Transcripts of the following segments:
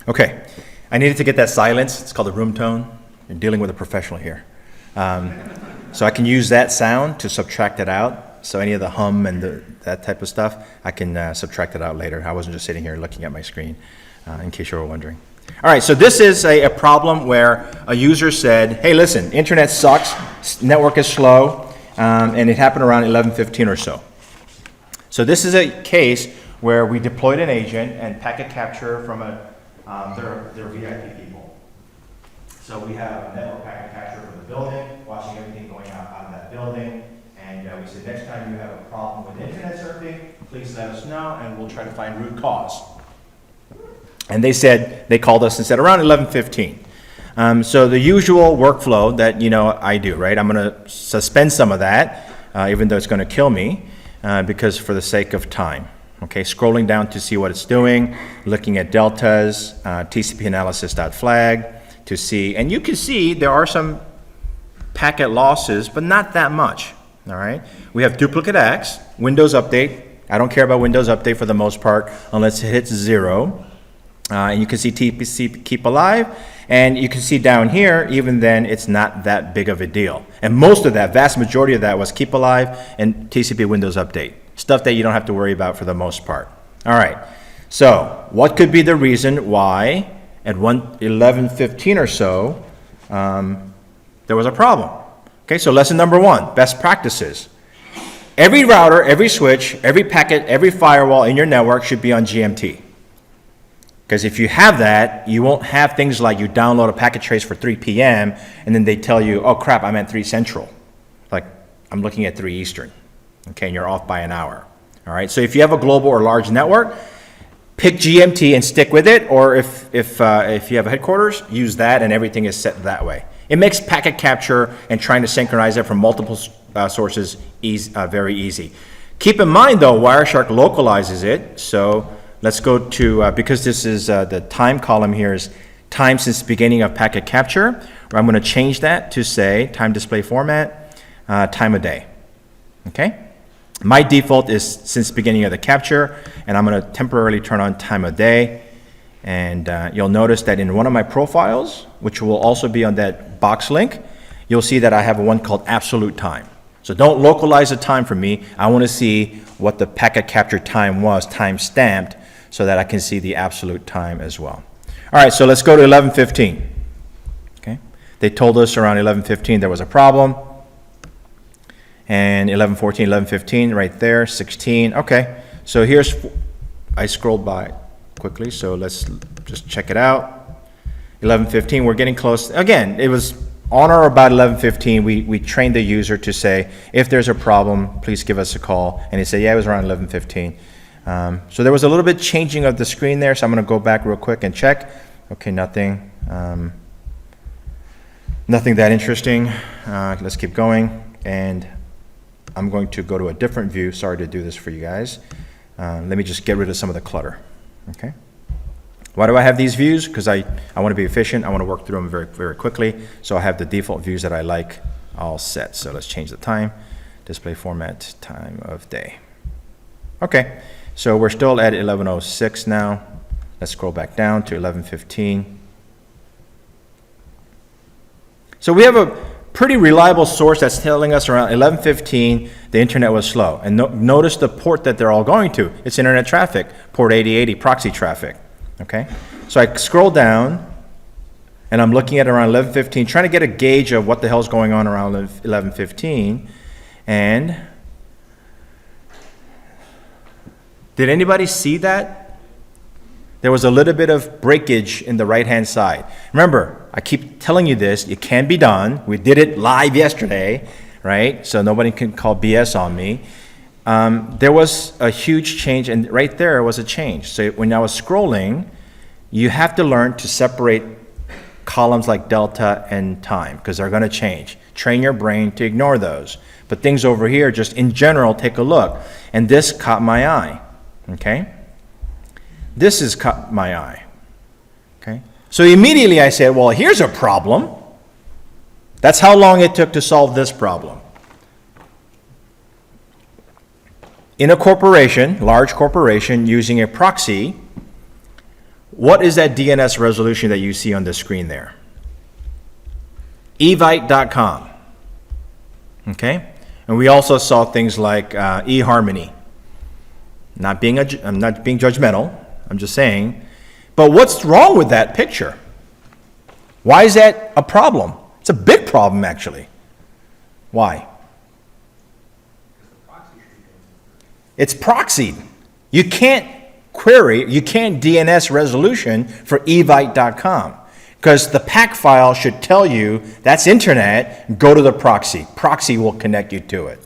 Okay, I needed to get that silence. It's called the room tone. You're dealing with a professional here. So I can use that sound to subtract it out. So any of the hum and that type of stuff, I can subtract it out later. I wasn't just sitting here looking at my screen, in case you were wondering. All right, so this is a problem where a user said, hey, listen, internet sucks, network is slow, and it happened around 11:15 or so. So this is a case where we deployed an agent and packet capture from their VIP people. So we have a network packet capture from the building, watching everything going out of that building, and we said next time you have a problem with internet surfing, please let us know and we'll try to find root cause. And they called us and said around 11:15. So the usual workflow that I do, right? I'm going to suspend some of that, even though it's going to kill me, because for the sake of time. Okay, scrolling down to see what it's doing, looking at deltas, TCP analysis.flag to see, and you can see there are some packet losses, but not that much. All right, we have duplicate X, Windows Update. I don't care about Windows Update for the most part unless it hits 0. And you can see TCP keep alive, and you can see down here, even then, it's not that big of a deal. And most of that, vast majority of that was keep alive and TCP Windows Update. Stuff that you don't have to worry about for the most part. All right, so what could be the reason why at 11:15 or so, there was a problem? Okay, so lesson number 1, best practices. Every router, every switch, every packet, every firewall in your network should be on GMT. Because if you have that, you won't have things like you download a packet trace for 3 p.m. and then they tell you, oh crap, I'm at 3 Central. Like, I'm looking at 3 Eastern. Okay, and you're off by an hour. All right, so if you have a global or large network, pick GMT and stick with it, or if you have a headquarters, use that and everything is set that way. It makes packet capture and trying to synchronize it from multiple sources very easy. Keep in mind though, Wireshark localizes it, so let's go to, because this is the time column here is time since the beginning of packet capture. I'm going to change that to say time display format, time of day. Okay? My default is since the beginning of the capture, and I'm going to temporarily turn on time of day. And you'll notice that in one of my profiles, which will also be on that box link, you'll see that I have one called absolute time. So don't localize the time for me. I want to see what the packet capture time was, time stamped, so that I can see the absolute time as well. All right, so let's go to 11:15. Okay, they told us around 11:15 there was a problem, and 11:14, 11:15 right there, 16. Okay, so I scrolled by quickly, so let's just check it out. 11:15, we're getting close. Again, it was on or about 11:15. We trained the user to say, if there's a problem, please give us a call. And he said, yeah, it was around 11:15. So there was a little bit changing of the screen there, so I'm going to go back real quick and check. Okay, nothing. Nothing that interesting. Let's keep going. And I'm going to go to a different view. Sorry to do this for you guys. Let me just get rid of some of the clutter. Okay. Why do I have these views? Because I want to be efficient. I want to work through them very, very quickly. So I have the default views that I like all set. So let's change the time. Display format, time of day. Okay. So we're still at 11:06 now. Let's scroll back down to 11:15. So we have a pretty reliable source that's telling us around 11:15 the internet was slow. And notice the port that they're all going to. It's internet traffic, port 8080, proxy traffic. Okay? So I scroll down, and I'm looking at around 11:15, trying to get a gauge of what the hell's going on around 11:15. And did anybody see that? There was a little bit of breakage in the right-hand side. Remember, I keep telling you this, it can be done. We did it live yesterday, right? So nobody can call BS on me. There was a huge change, and right there was a change. So when I was scrolling, you have to learn to separate columns like delta and time, because they're going to change. Train your brain to ignore those. But things over here, just in general, take a look. And this caught my eye. Okay? This has caught my eye. Okay? So immediately I said, well, here's a problem. That's how long it took to solve this problem. In a corporation, large corporation, using a proxy, What is that DNS resolution that you see on the screen there? evite.com. Okay? And we also saw things like eHarmony. I'm not being judgmental, I'm just saying. But what's wrong with that picture? Why is that a problem? It's a big problem, actually. Why? It's proxied. You can't query, you can't DNS resolution for evite.com because the pack file should tell you that's internet, go to the proxy. Proxy will connect you to it.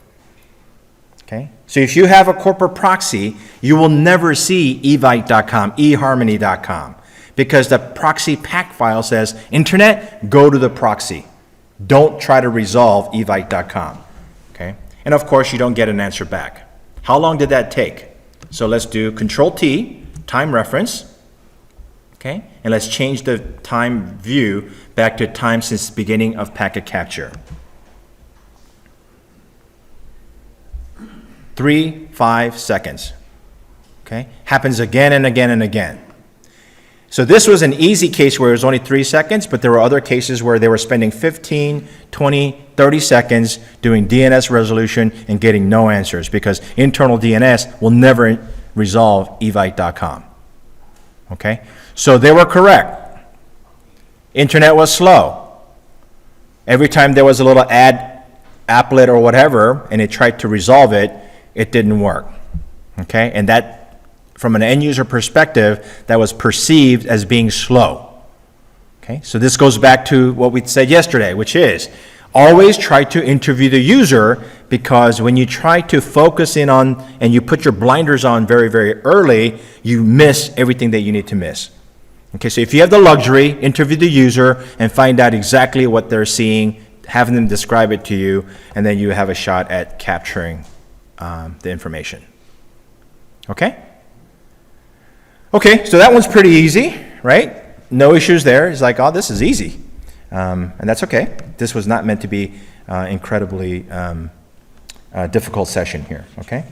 Okay? So if you have a corporate proxy, you will never see evite.com, eHarmony.com, because the proxy pack file says, internet, go to the proxy. Don't try to resolve evite.com. Okay? And of course, you don't get an answer back. How long did that take? So let's do Control-T, time reference. Okay? And let's change the time view back to time since the beginning of packet capture. 3-5 seconds. Okay? Happens again and again and again. So this was an easy case where it was only 3 seconds, but there were other cases where they were spending 15, 20, 30 seconds doing DNS resolution and getting no answers because internal DNS will never resolve evite.com. Okay? So they were correct. Internet was slow. Every time there was a little applet or whatever and it tried to resolve it, it didn't work. Okay? And that, from an end user perspective, that was perceived as being slow. Okay? So this goes back to what we said yesterday, which is always try to interview the user, because when you try to focus in on and you put your blinders on very, very early, you miss everything that you need to miss. Okay, so if you have the luxury, interview the user and find out exactly what they're seeing, having them describe it to you, and then you have a shot at capturing the information. Okay? Okay, so that one's pretty easy, right? No issues there. It's like, oh, this is easy. And that's okay. This was not meant to be incredibly difficult session here, okay?